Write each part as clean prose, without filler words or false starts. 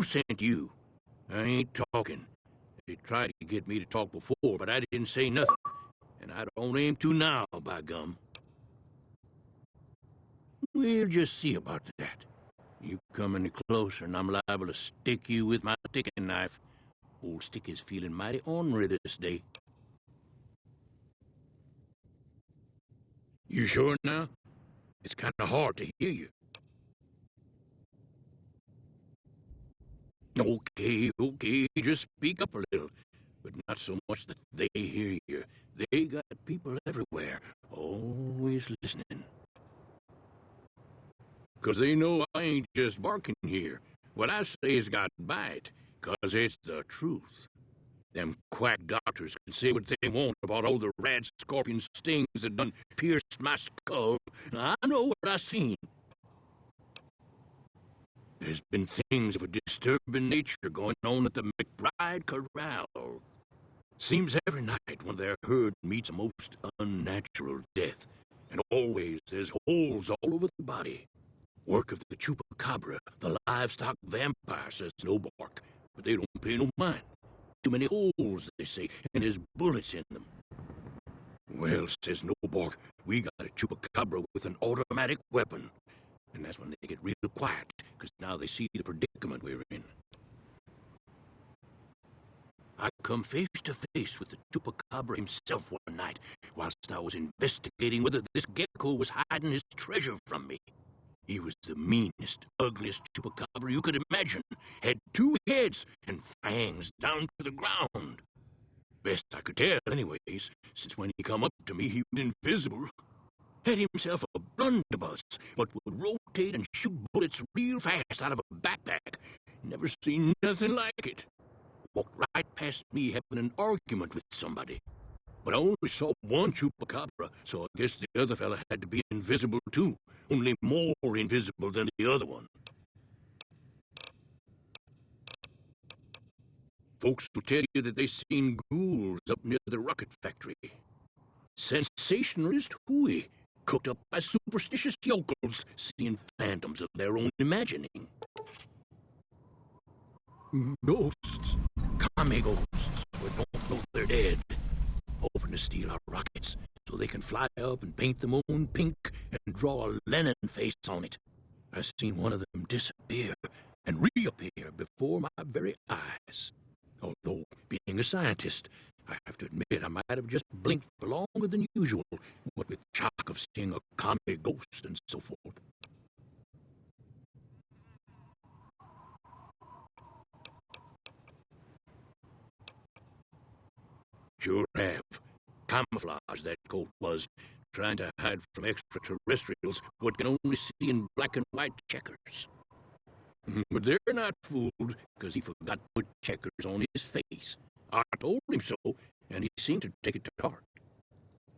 Who sent you? I ain't talking. They tried to get me to talk before, but I didn't say nothing. And I don't aim to now, by gum. We'll just see about that. You come any closer and I'm liable to stick you with my sticking knife. Old Stick is feeling mighty ornery this day. You sure now? It's kind of hard to hear you. Okay, just speak up a little. But not so much that they hear you. They got people everywhere, always listening. 'Cause they know I ain't just barking here. What I say's got bite, 'cause it's the truth. Them quack doctors can say what they want about all the rad scorpion stings that done pierced my skull. I know what I seen. There's been things of a disturbing nature going on at the McBride Corral. Seems every night when their herd meets a most unnatural death, and always there's holes all over the body. Work of the chupacabra, the livestock vampire, says Novac, but they don't pay no mind. Too many holes, they say, and there's bullets in them. Well, says Novac, we got a chupacabra with an automatic weapon. And that's when they get real quiet, because now they see the predicament we're in. I come face to face with the chupacabra himself one night, whilst I was investigating whether this gecko was hiding his treasure from me. He was the meanest, ugliest chupacabra you could imagine. Had 2 heads and fangs down to the ground. Best I could tell, anyways, since when he come up to me, he was invisible. Had himself a blunderbuss, but would rotate and shoot bullets real fast out of a backpack. Never seen nothing like it. Walked right past me having an argument with somebody. But I only saw one chupacabra, so I guess the other fella had to be invisible too, only more invisible than the other one. Folks will tell you that they seen ghouls up near the rocket factory. Sensationalist hooey, cooked up by superstitious yokels, seeing phantoms of their own imagining. Ghosts, commie ghosts, who don't know they're dead, hoping to steal our rockets so they can fly up and paint the moon pink and draw a Lenin face on it. I seen one of them disappear and reappear before my very eyes. Although, being a scientist, I have to admit I might have just blinked for longer than usual, what with the shock of seeing a commie ghost and so forth. Sure have. Camouflage, that coat was, trying to hide from extraterrestrials what can only see in black and white checkers. But they're not fooled, because he forgot to put checkers on his face. I told him so, and he seemed to take it to heart.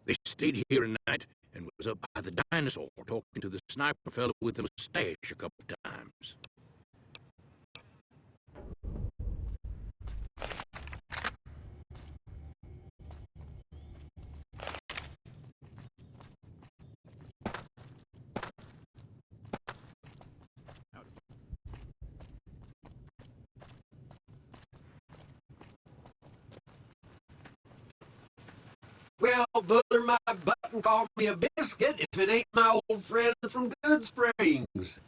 They stayed here a night and was up by the dinosaur talking to the sniper fellow with the mustache a couple times. Well, butter my butt and call me a biscuit if it ain't my old friend from Good Springs.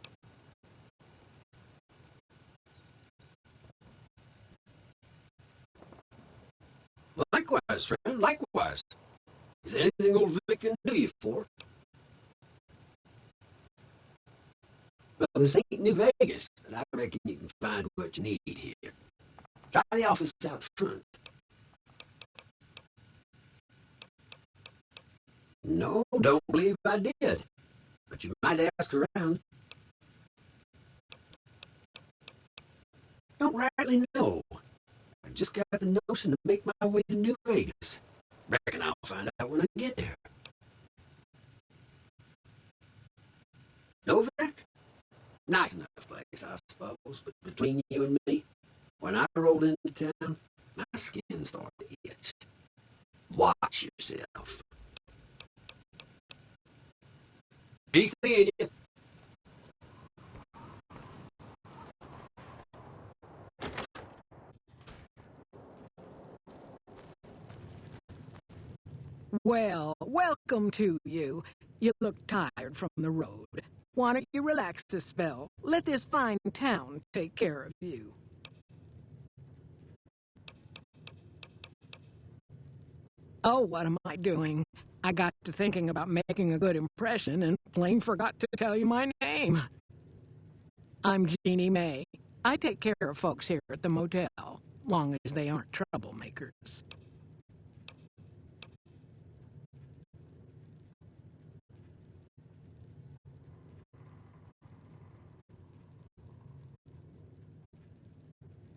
Likewise, friend, likewise. Is there anything old Vic can do you for? Well, this ain't New Vegas, but I reckon you can find what you need here. Try the office out front. No, don't believe I did. But you might ask around. Don't rightly know. I just got the notion to make my way to New Vegas. Reckon I'll find out when I get there. Novac? Nice enough place, I suppose, but between you and me, when I rolled into town, my skin started to itch. Watch yourself. Be seeing you. Well, welcome to you. You look tired from the road. Why don't you relax a spell? Let this fine town take care of you. Oh, what am I doing? I got to thinking about making a good impression and plain forgot to tell you my name. I'm Jeannie May. I take care of folks here at the motel, long as they aren't troublemakers.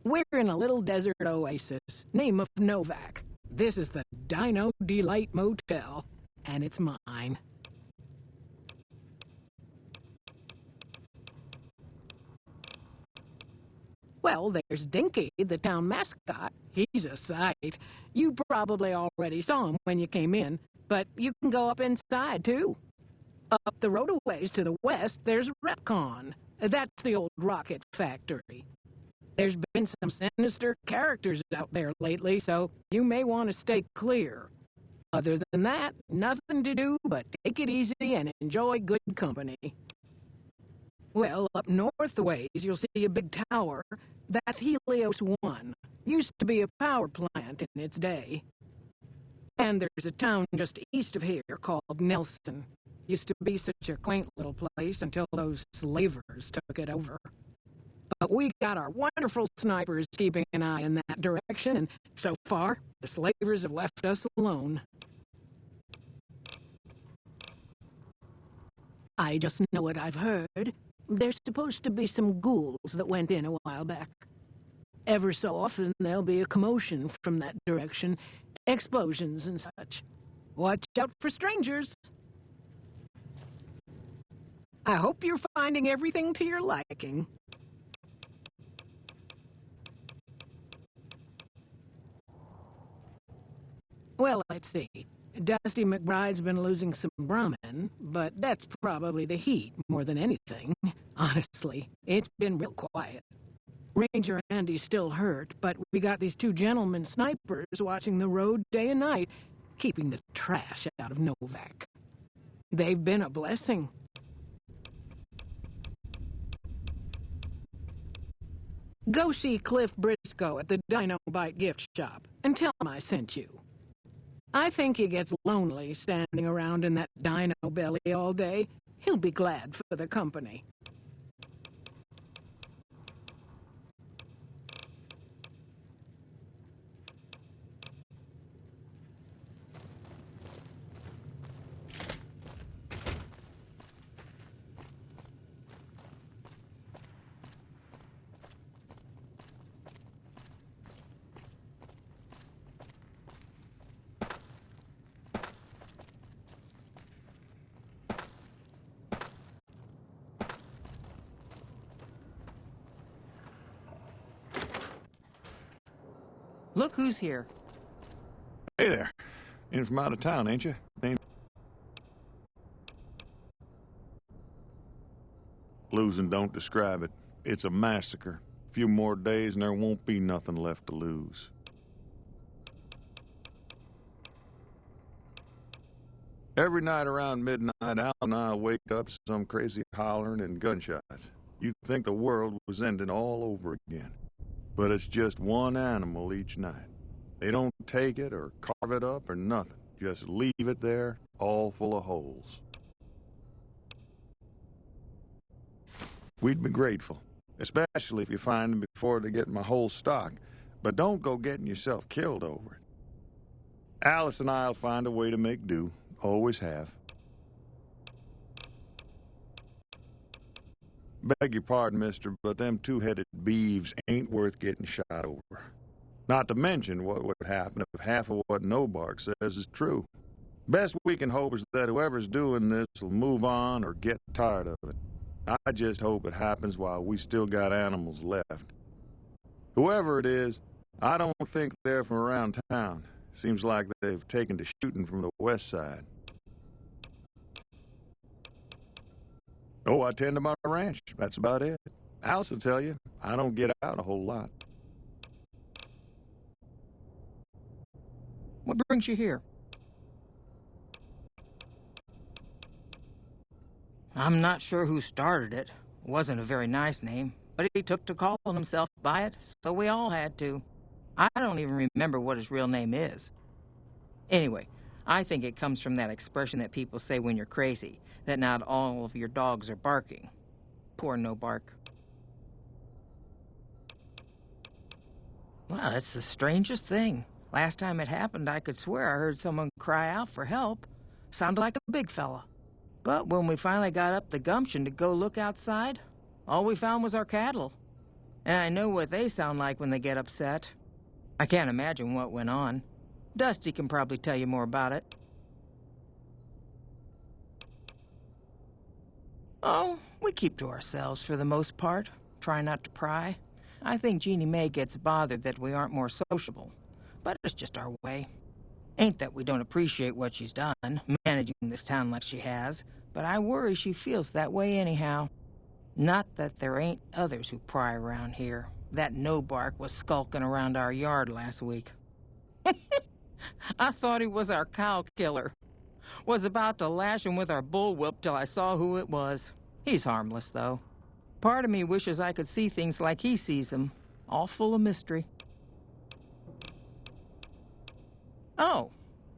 We're in a little desert oasis, name of Novac. This is the Dino Delight Motel, and it's mine. Well, there's Dinky, the town mascot. He's a sight. You probably already saw him when you came in, but you can go up inside, too. Up the road a ways to the west, there's Repcon. That's the old rocket factory. There's been some sinister characters out there lately, so you may want to stay clear. Other than that, nothing to do but take it easy and enjoy good company. Well, up north a ways, you'll see a big tower. That's Helios 1. Used to be a power plant in its day. And there's a town just east of here called Nelson. Used to be such a quaint little place until those slavers took it over. But we got our wonderful snipers keeping an eye in that direction, and so far, the slavers have left us alone. I just know what I've heard. There's supposed to be some ghouls that went in a while back. Ever so often, there'll be a commotion from that direction, explosions and such. Watch out for strangers. I hope you're finding everything to your liking. Well, let's see. Dusty McBride's been losing some Brahmin, but that's probably the heat more than anything. Honestly, it's been real quiet. Ranger Andy's still hurt, but we got these two gentlemen snipers watching the road day and night, keeping the trash out of Novac. They've been a blessing. Go see Cliff Briscoe at the Dino Bite gift shop and tell him I sent you. I think he gets lonely standing around in that dino belly all day. He'll be glad for the company. Look who's here. Hey there. In from out of town, ain't you? Losing don't describe it. It's a massacre. A few more days and there won't be nothing left to lose. Every night around midnight, Al and I wake up to some crazy hollering and gunshots. You'd think the world was ending all over again. But it's just one animal each night. They don't take it or carve it up or nothing. Just leave it there, all full of holes. We'd be grateful, especially if you find them before they get my whole stock. But don't go getting yourself killed over it. Alice and I'll find a way to make do. Always have. Beg your pardon, mister, but them two-headed beeves ain't worth getting shot over. Not to mention what would happen if half of what Nobark says is true. Best we can hope is that whoever's doing this will move on or get tired of it. I just hope it happens while we still got animals left. Whoever it is, I don't think they're from around town. Seems like they've taken to shooting from the west side. Oh, I tend to my ranch. That's about it. Alice will tell you, I don't get out a whole lot. What brings you here? I'm not sure who started it. It wasn't a very nice name, but he took to calling himself by it, so we all had to. I don't even remember what his real name is. Anyway, I think it comes from that expression that people say when you're crazy, that not all of your dogs are barking. Poor Nobark. Well, it's the strangest thing. Last time it happened, I could swear I heard someone cry out for help. Sounded like a big fella. But when we finally got up the gumption to go look outside, all we found was our cattle. And I know what they sound like when they get upset. I can't imagine what went on. Dusty can probably tell you more about it. Oh, we keep to ourselves for the most part. Try not to pry. I think Jeannie Mae gets bothered that we aren't more sociable. But it's just our way. Ain't that we don't appreciate what she's done, managing this town like she has, but I worry she feels that way anyhow. Not that there ain't others who pry around here. That Nobark was skulking around our yard last week. I thought he was our cow killer. Was about to lash him with our bullwhip till I saw who it was. He's harmless, though. Part of me wishes I could see things like he sees them, all full of mystery. Oh,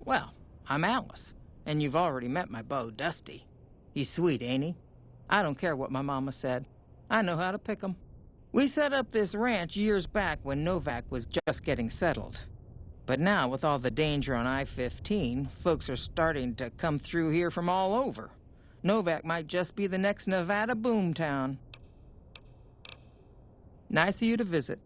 well, I'm Alice, and you've already met my beau, Dusty. He's sweet, ain't he? I don't care what my mama said. I know how to pick 'em. We set up this ranch years back when Novac was just getting settled. But now, with all the danger on I-15, folks are starting to come through here from all over. Novac might just be the next Nevada boomtown. Nice of you to visit.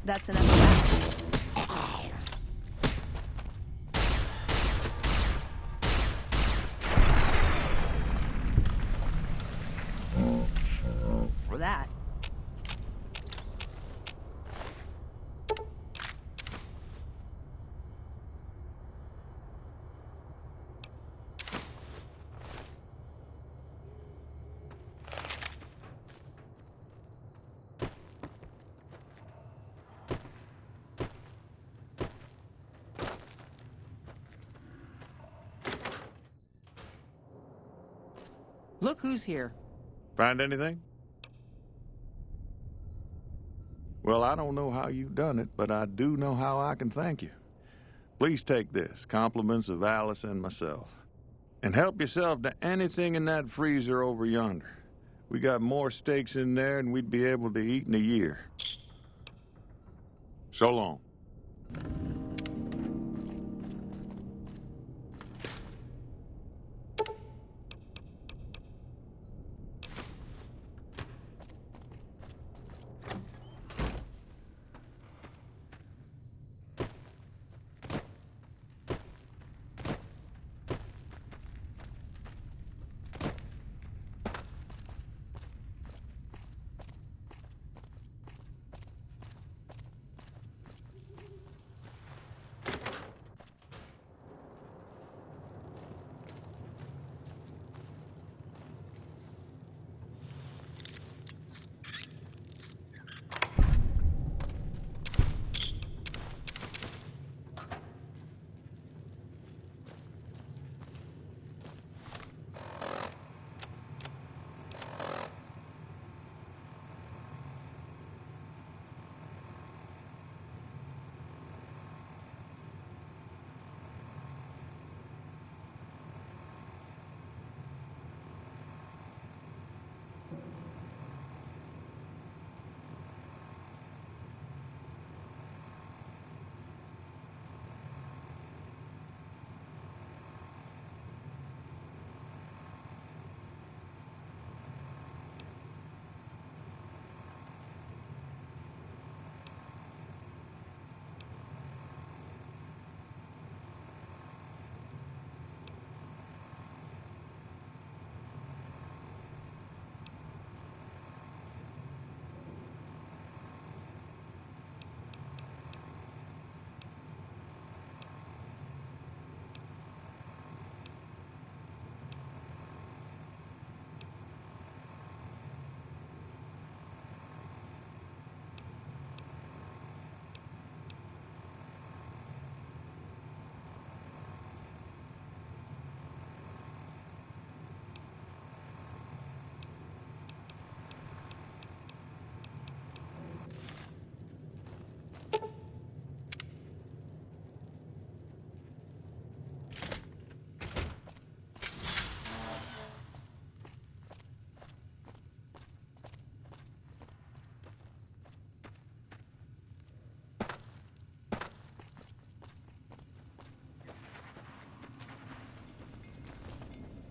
That's enough of that. For that. Look who's here. Find anything? Well, I don't know how you've done it, but I do know how I can thank you. Please take this, compliments of Alice and myself. And help yourself to anything in that freezer over yonder. We got more steaks in there than we'd be able to eat in a year. So long.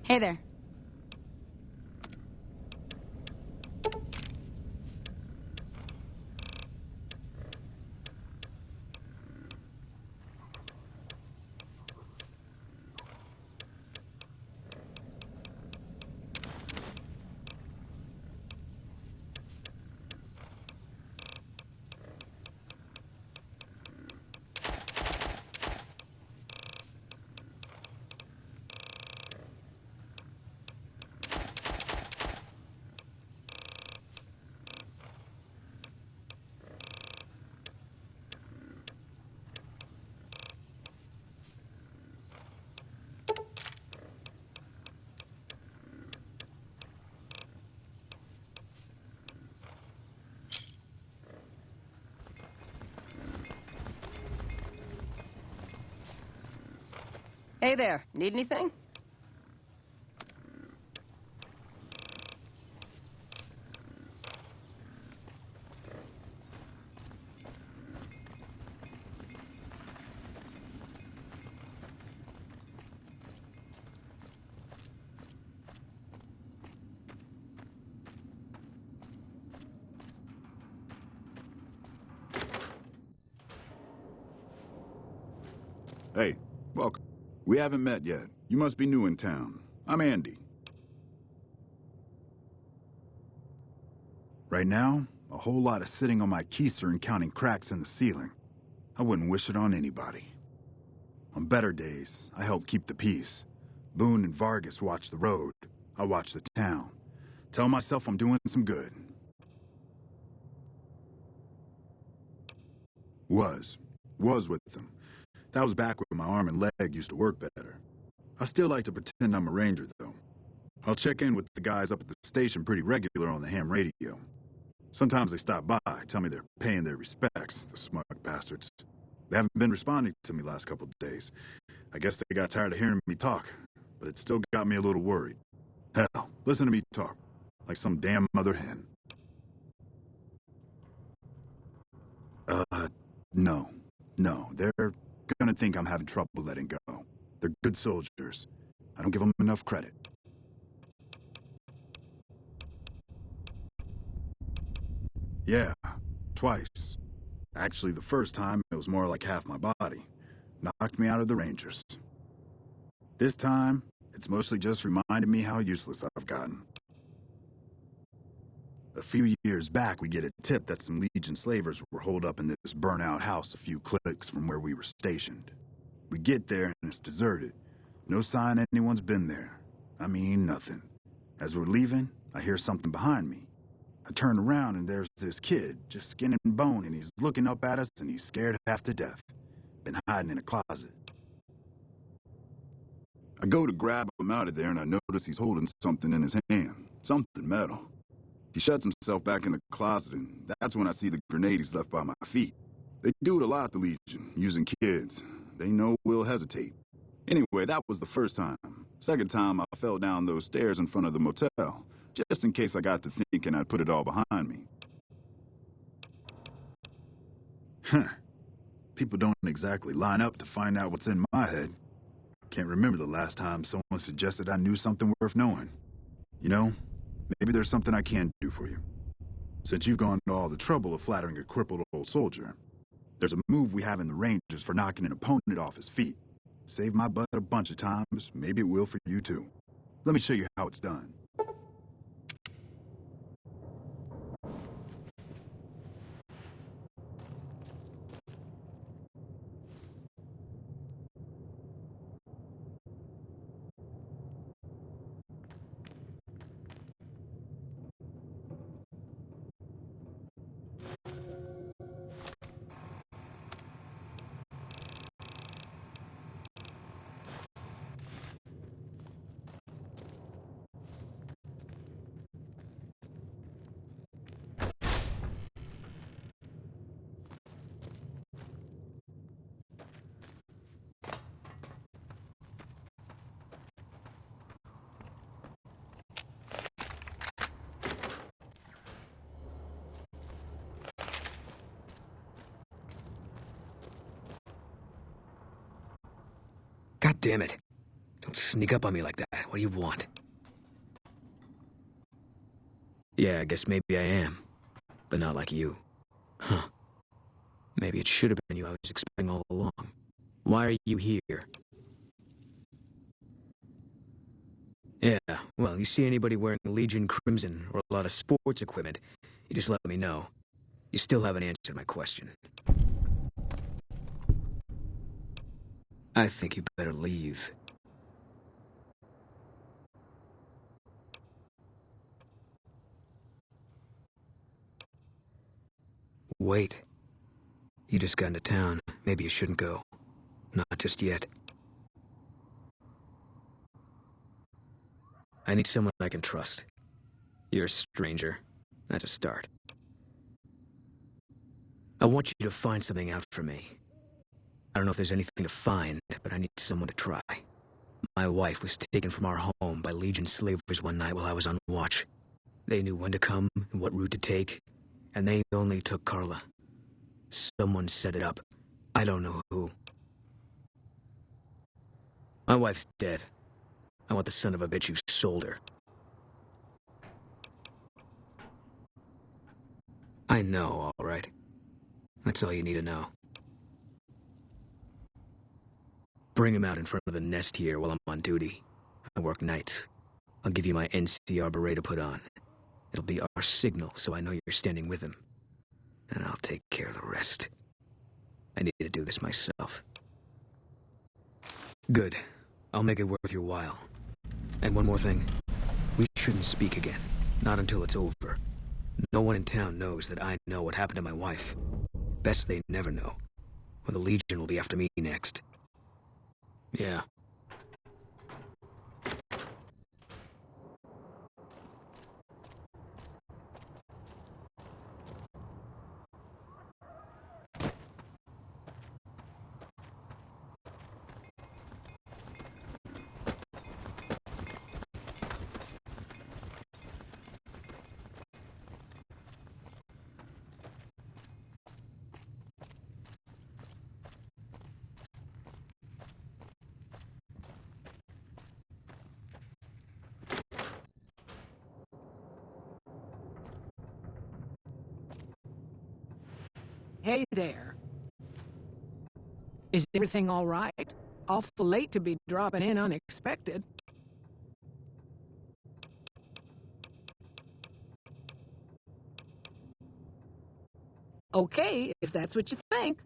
Hey there. Hey there. Need anything? Hey, welcome. We haven't met yet. You must be new in town. I'm Andy. Right now, a whole lot of sitting on my keister and counting cracks in the ceiling. I wouldn't wish it on anybody. On better days, I help keep the peace. Boone and Vargas watch the road. I watch the town. Tell myself I'm doing some good. Was with them. That was back when my arm and leg used to work better. I still like to pretend I'm a ranger, though. I'll check in with the guys up at the station pretty regular on the ham radio. Sometimes they stop by, tell me they're paying their respects, the smug bastards. They haven't been responding to me last couple of days. I guess they got tired of hearing me talk, but it still got me a little worried. Hell, listen to me talk, like some damn mother hen. No, they're gonna think I'm having trouble letting go. They're good soldiers. I don't give them enough credit. Yeah, twice. Actually, the first time, it was more like half my body. Knocked me out of the Rangers. This time, it's mostly just reminded me how useless I've gotten. A few years back, we get a tip that some Legion slavers were holed up in this burnt-out house a few clicks from where we were stationed. We get there and it's deserted. No sign anyone's been there. I mean, nothing. As we're leaving, I hear something behind me. I turn around and there's this kid, just skin and bone, and he's looking up at us and he's scared half to death. Been hiding in a closet. I go to grab him out of there and I notice he's holding something in his hand. Something metal. He shuts himself back in the closet, and that's when I see the grenade he's left by my feet. They do it a lot, the Legion, using kids. They know we'll hesitate. Anyway, that was the first time. Second time, I fell down those stairs in front of the motel, just in case I got to thinking I'd put it all behind me. Huh. People don't exactly line up to find out what's in my head. Can't remember the last time someone suggested I knew something worth knowing. You know, maybe there's something I can do for you. Since you've gone to all the trouble of flattering a crippled old soldier, there's a move we have in the Rangers for knocking an opponent off his feet. Saved my butt a bunch of times, maybe it will for you too. Let me show you how it's done. God damn it. Don't sneak up on me like that. What do you want? Yeah, I guess maybe I am. But not like you. Huh. Maybe it should have been you I was expecting all along. Why are you here? Yeah, well, you see anybody wearing Legion Crimson or a lot of sports equipment, you just let me know. You still haven't answered my question. I think you better leave. Wait. You just got into town. Maybe you shouldn't go. Not just yet. I need someone I can trust. You're a stranger. That's a start. I want you to find something out for me. I don't know if there's anything to find, but I need someone to try. My wife was taken from our home by Legion slavers one night while I was on watch. They knew when to come and what route to take, and they only took Carla. Someone set it up. I don't know who. My wife's dead. I want the son of a bitch who sold her. I know, all right. That's all you need to know. Bring him out in front of the nest here while I'm on duty. I work nights. I'll give you my NCR beret to put on. It'll be our signal, so I know you're standing with him. And I'll take care of the rest. I need to do this myself. Good. I'll make it worth your while. And one more thing. We shouldn't speak again. Not until it's over. No one in town knows that I know what happened to my wife. Best they never know. Or the Legion will be after me next. Yeah. Hey there. Is everything all right? Awful late to be dropping in unexpected. Okay, if that's what you think.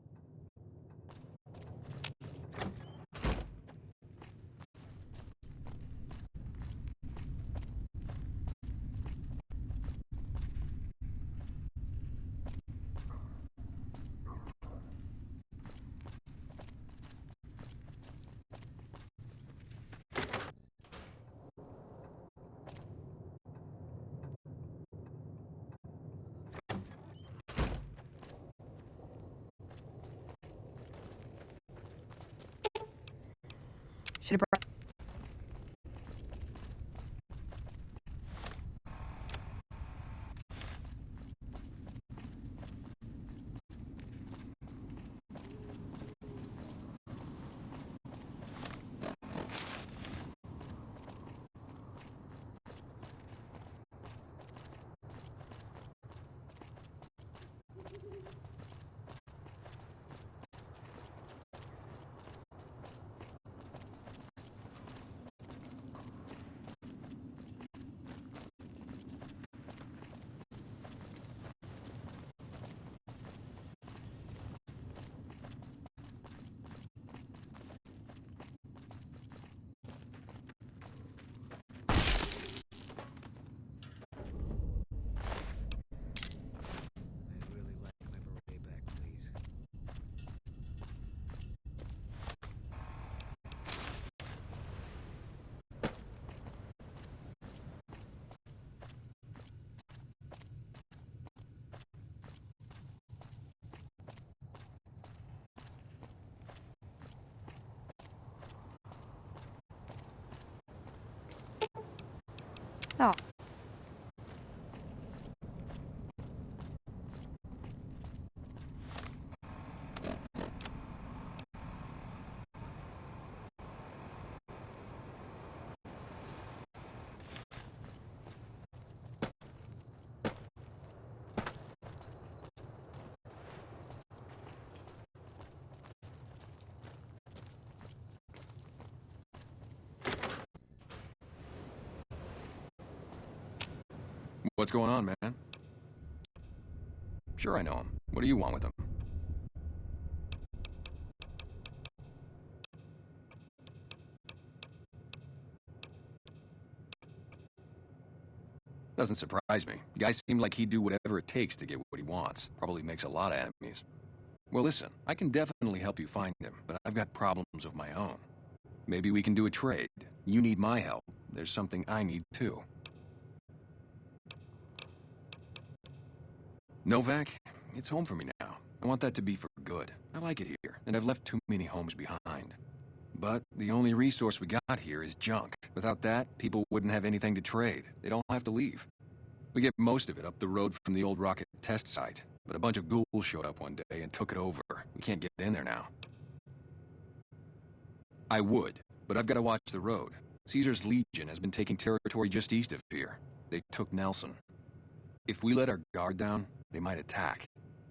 Should have. Oh. What's going on, man? Sure I know him. What do you want with him? Doesn't surprise me. The guy seemed like he'd do whatever it takes to get what he wants. Probably makes a lot of enemies. Well, listen, I can definitely help you find him, but I've got problems of my own. Maybe we can do a trade. You need my help. There's something I need too. Novac, it's home for me now. I want that to be for good. I like it here, and I've left too many homes behind. But the only resource we got here is junk. Without that, people wouldn't have anything to trade. They'd all have to leave. We get most of it up the road from the old rocket test site, but a bunch of ghouls showed up one day and took it over. We can't get in there now. I would, but I've got to watch the road. Caesar's Legion has been taking territory just east of here. They took Nelson. If we let our guard down, they might attack.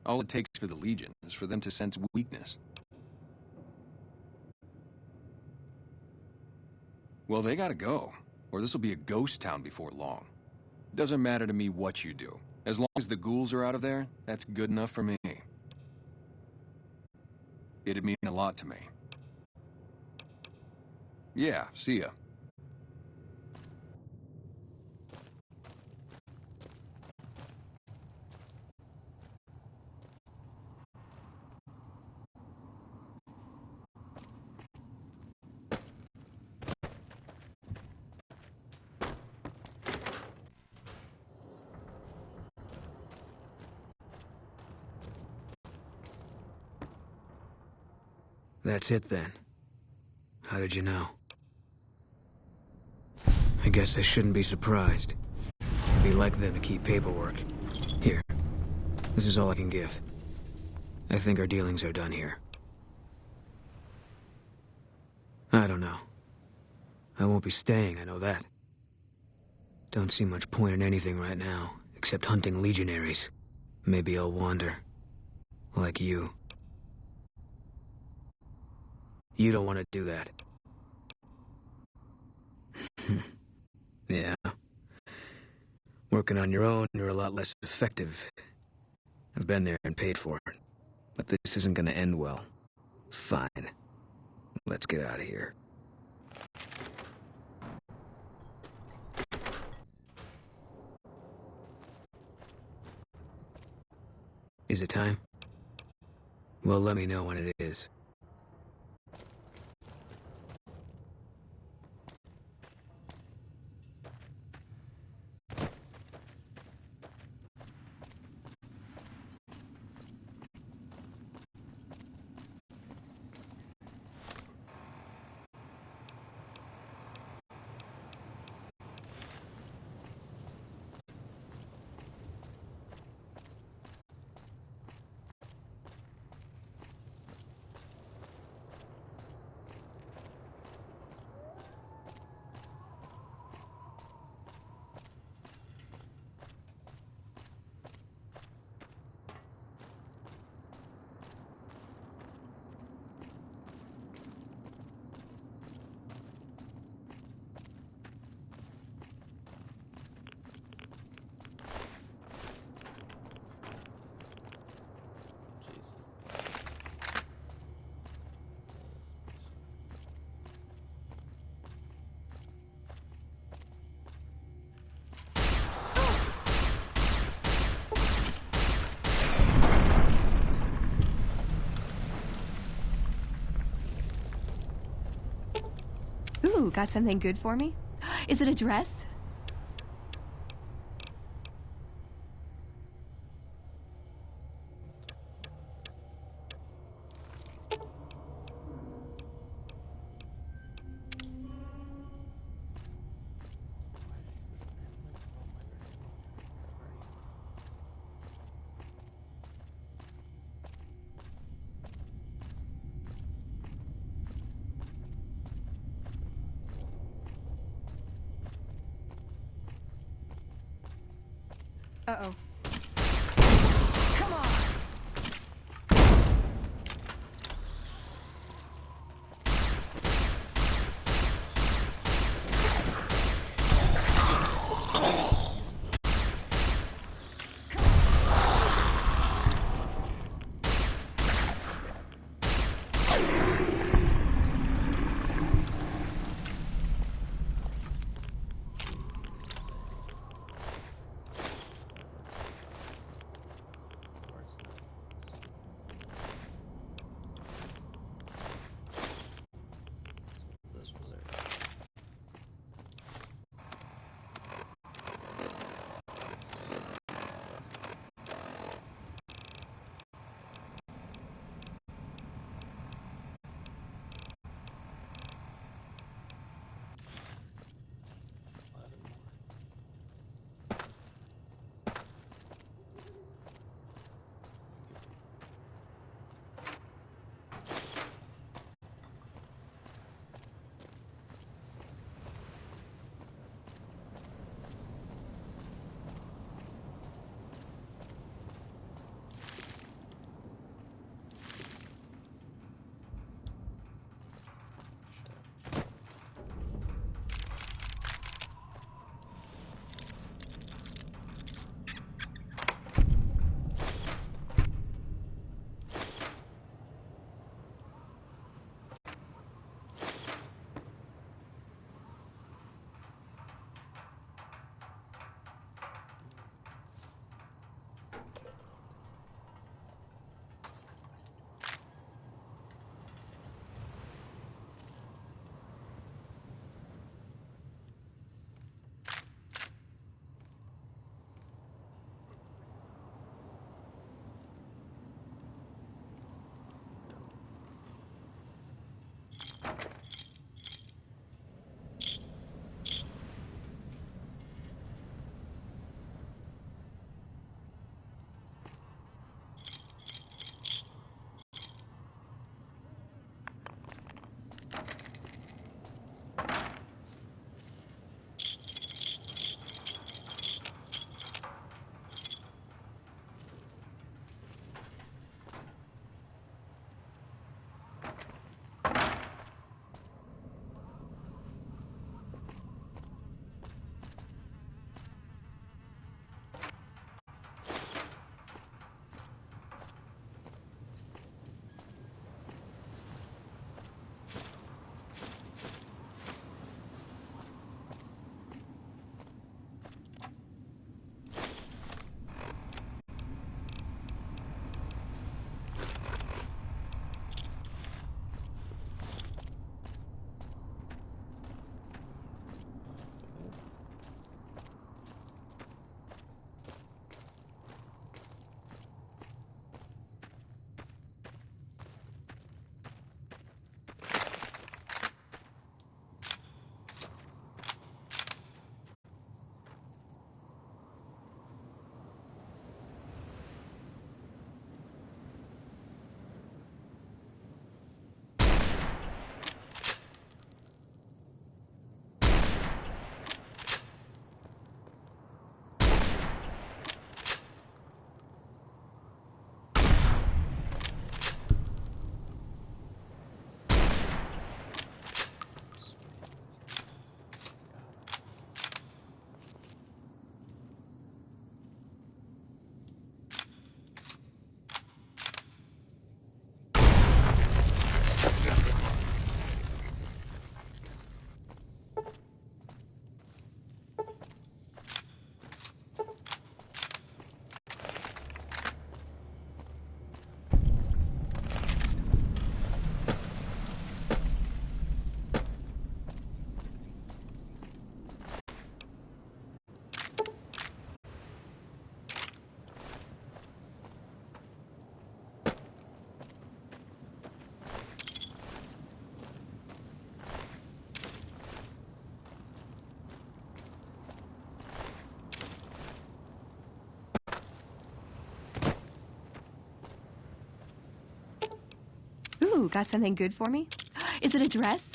All it takes for the Legion is for them to sense weakness. Well, they gotta go, or this'll be a ghost town before long. Doesn't matter to me what you do. As long as the ghouls are out of there, that's good enough for me. It'd mean a lot to me. Yeah, see ya. That's it then. How did you know? I guess I shouldn't be surprised. It'd be like them to keep paperwork. Here. This is all I can give. I think our dealings are done here. I don't know. I won't be staying, I know that. Don't see much point in anything right now, except hunting legionaries. Maybe I'll wander. Like you. You don't want to do that. Yeah. Working on your own, you're a lot less effective. I've been there and paid for it. But this isn't gonna end well. Fine. Let's get out of here. Is it time? Well, let me know when it is. Ooh, got something good for me? Is it a dress? Uh-oh. Come on! Ooh, got something good for me? Is it a dress?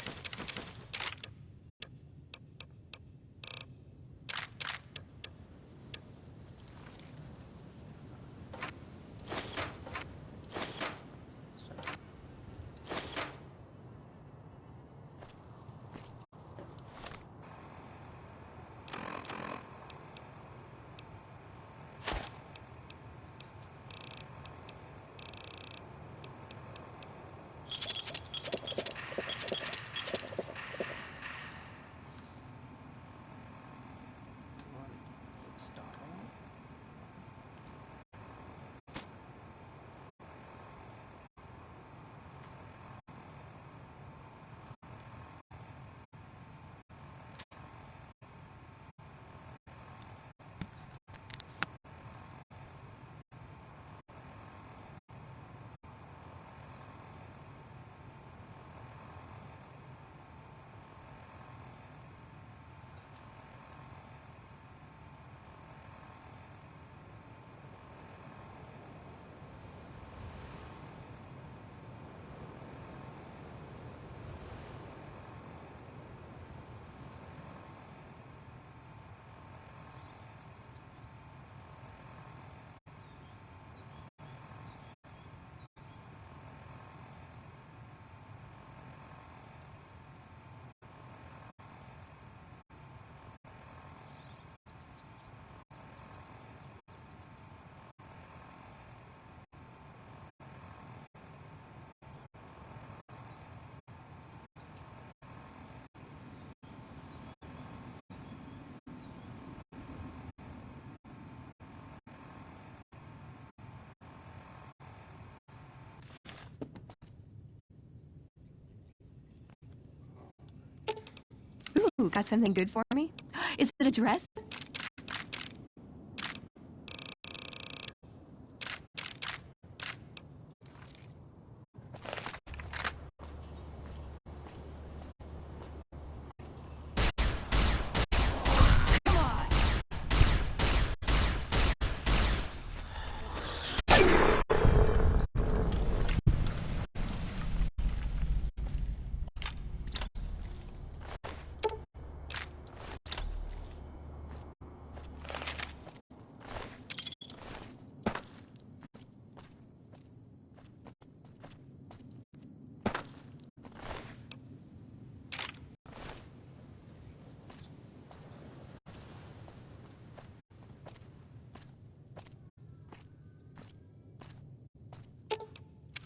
Ooh, got something good for me? Is it a dress?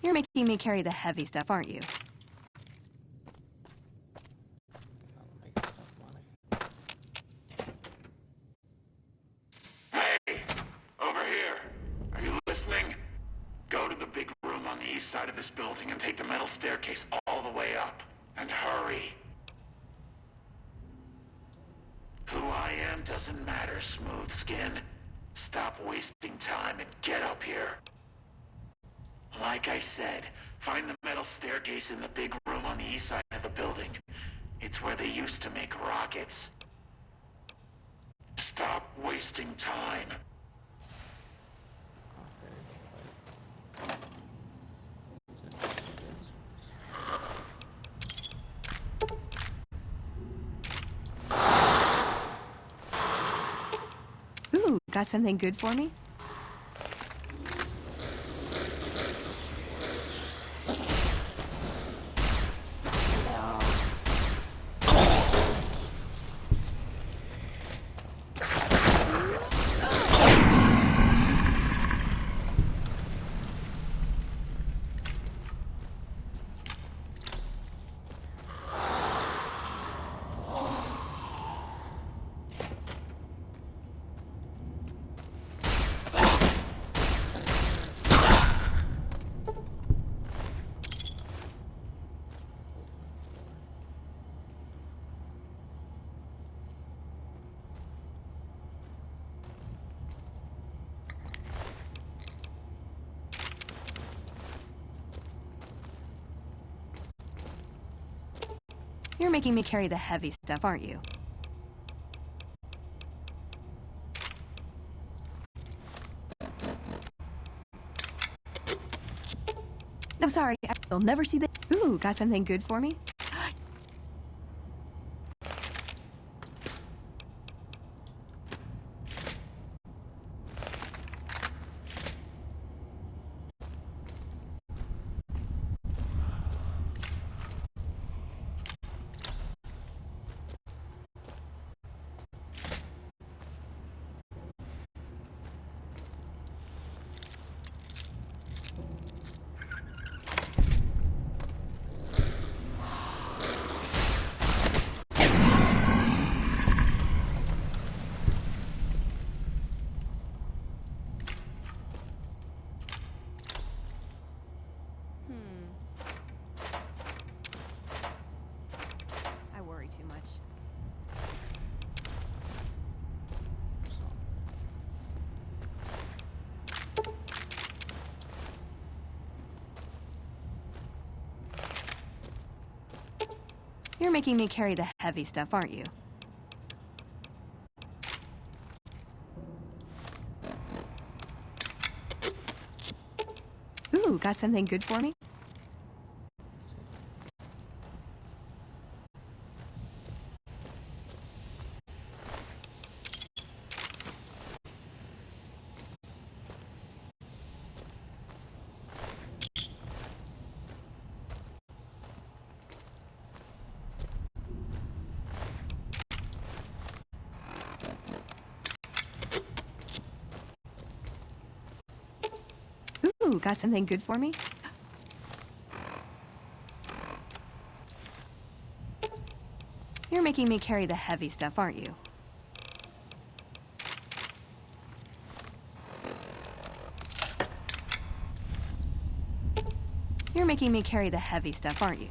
You're making me carry the heavy stuff, aren't you? Hey, over here. Are you listening? Go to the big room on the east side of this building and take the metal staircase all the way up. And hurry. Who I am doesn't matter, Smooth Skin. Stop wasting time and get up here. Like I said, find the metal staircase in the big room on the east side of the building. It's where they used to make rockets. Stop wasting time. Ooh, got something good for me? You're making me carry the heavy stuff, aren't you? No, sorry, I'll never see the... Ooh, got something good for me? I worry too much. You're making me carry the heavy stuff, aren't you? Ooh, got something good for me? Ooh, got something good for me? You're making me carry the heavy stuff, aren't you? You're making me carry the heavy stuff, aren't you?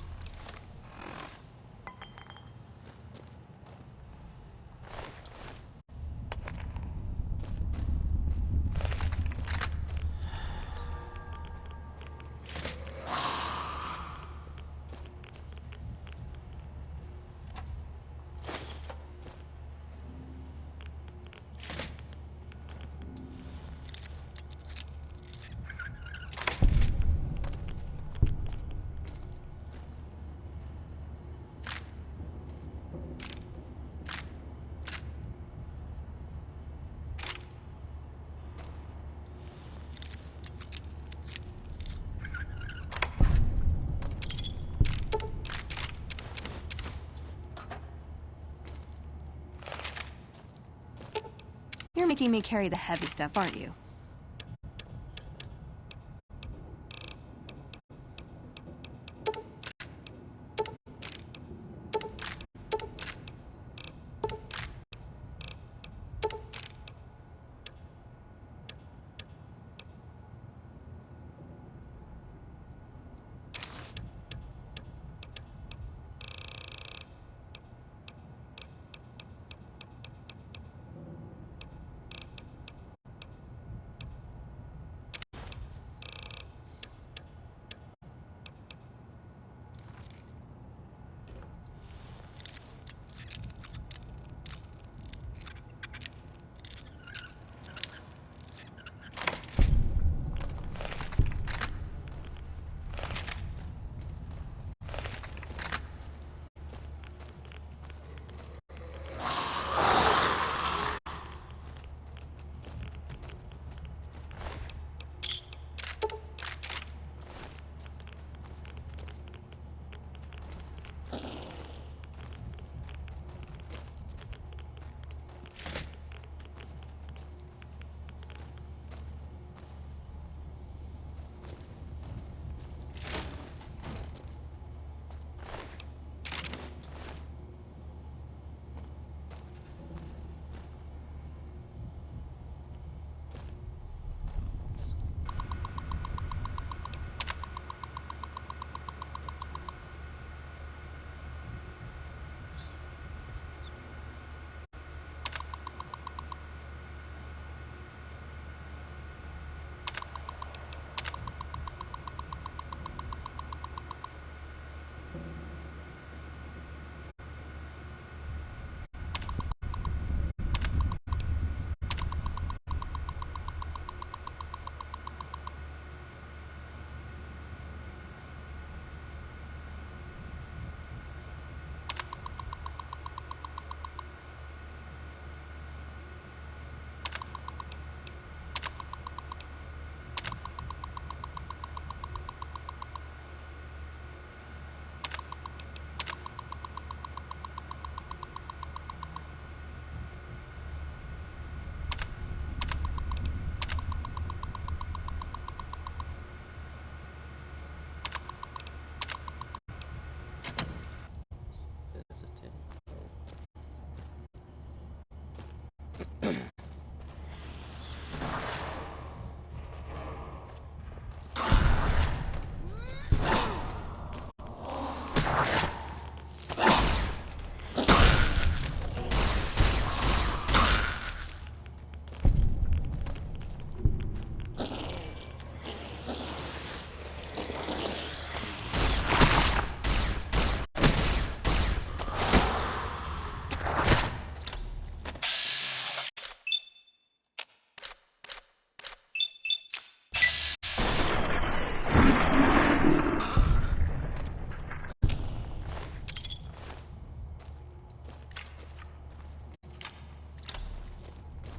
You're making me carry the heavy stuff, aren't you?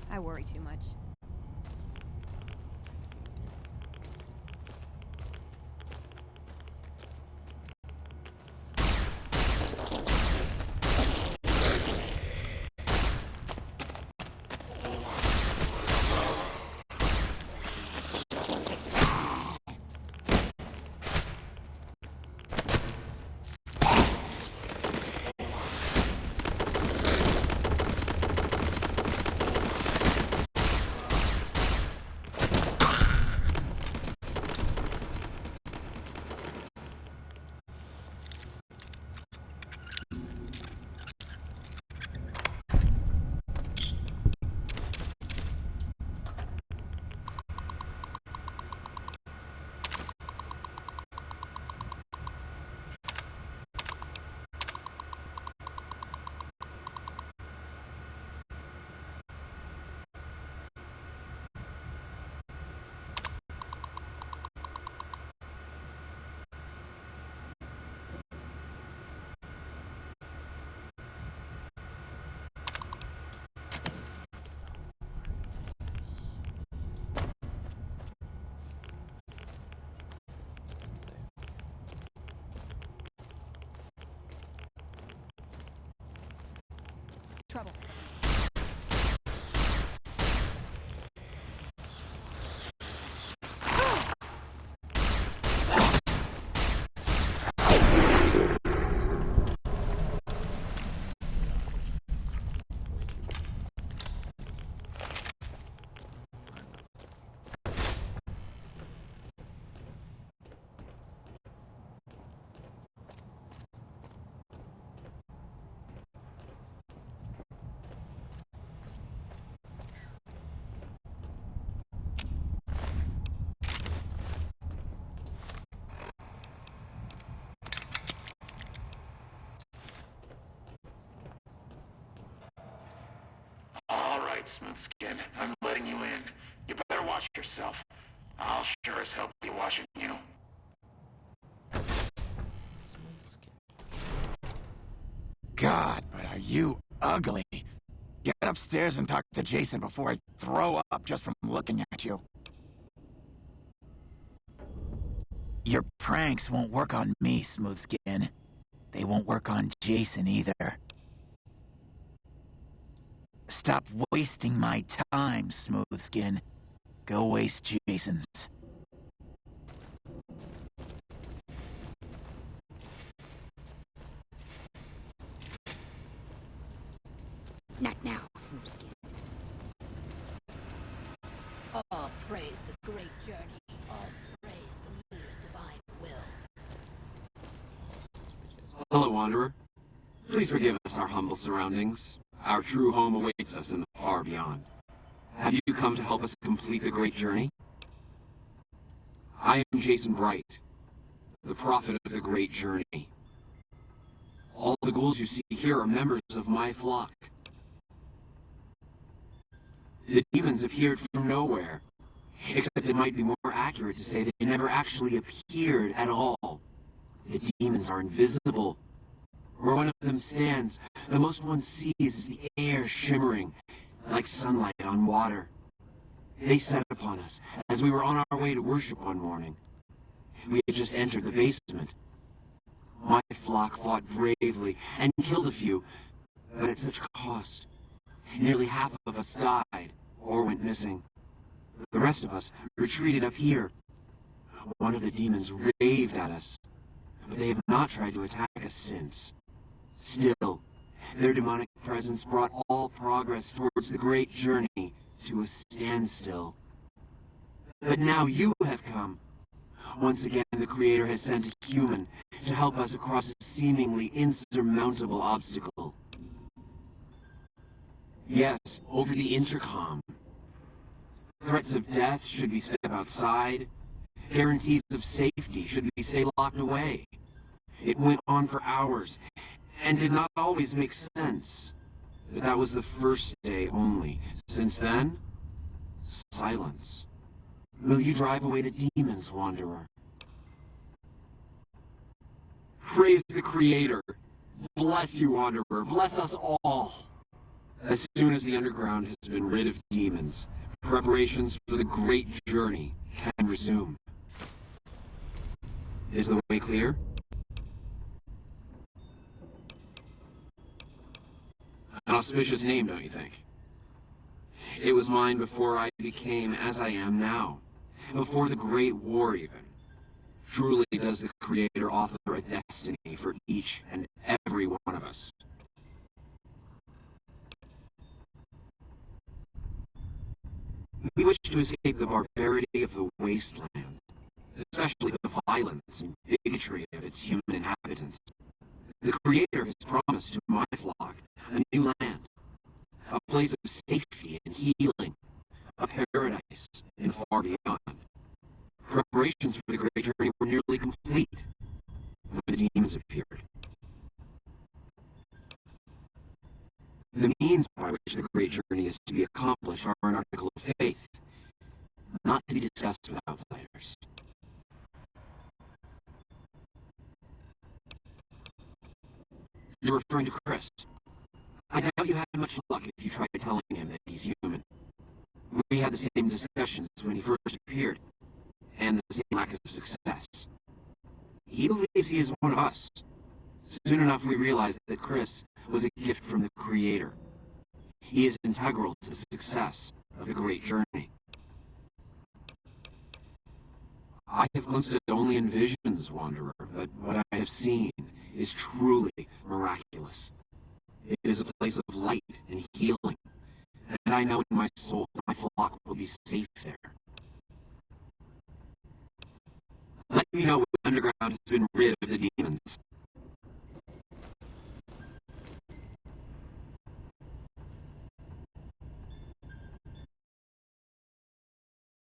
I worry too much. Trouble. All right, Smoothskin. I'm letting you in. You better watch yourself. I'll sure as hell be watching you. God, but are you ugly. Get upstairs and talk to Jason before I throw up just from looking at you. Your pranks won't work on me, Smoothskin. They won't work on Jason either. Stop wasting my time, Smoothskin. Go waste Jason's. Not now, Smoothskin. All praise the great journey. All praise the leader's divine will. Hello, Wanderer. Please forgive us our humble surroundings. Our true home awaits us in the far beyond. Have you come to help us complete the great journey? I am Jason Bright, the prophet of the great journey. All the ghouls you see here are members of my flock. The demons appeared from nowhere, except it might be more accurate to say they never actually appeared at all. The demons are invisible. Where one of them stands, the most one sees is the air shimmering, like sunlight on water. They set upon us as we were on our way to worship one morning. We had just entered the basement. My flock fought bravely and killed a few, but at such cost. Nearly half of us died or went missing. The rest of us retreated up here. One of the demons raved at us, but they have not tried to attack us since. Still, their demonic presence brought all all progress towards the great journey to a standstill. But now you have come. Once again, the Creator has sent a human to help us across a seemingly insurmountable obstacle. Yes, over the intercom. Threats of death should we step outside. Guarantees of safety should we stay locked away. It went on for hours, and did not always make sense. But that was the first day only. Since then, silence. Will you drive away the demons, Wanderer? Praise the Creator. Bless you, Wanderer. Bless us all. As soon as the underground has been rid of demons, preparations for the great journey can resume. Is the way clear? An auspicious name, don't you think? It was mine before I became as I am now. Before the Great War, even. Truly does the Creator author a destiny for each and every one of us. We wish to escape the barbarity of the wasteland, especially the violence and bigotry of its human inhabitants. The Creator has promised to my flock a new land, a place of safety and healing, a paradise and far beyond. Preparations for the great journey were nearly complete when the demons appeared. The means by which the great journey is to be accomplished are an article of faith, not to be discussed with outsiders. You're referring to Chris. I doubt you had much luck if you tried telling him that he's human. We had the same discussions when he first appeared, and the same lack of success. He believes he is one of us. Soon enough we realized that Chris was a gift from the Creator. He is integral to the success of the great journey. I have glimpsed it only in visions, Wanderer, but what I have seen is truly miraculous. It is a place of light and healing, and I know in my soul my flock will be safe there. Let me know when the underground has been rid of the demons.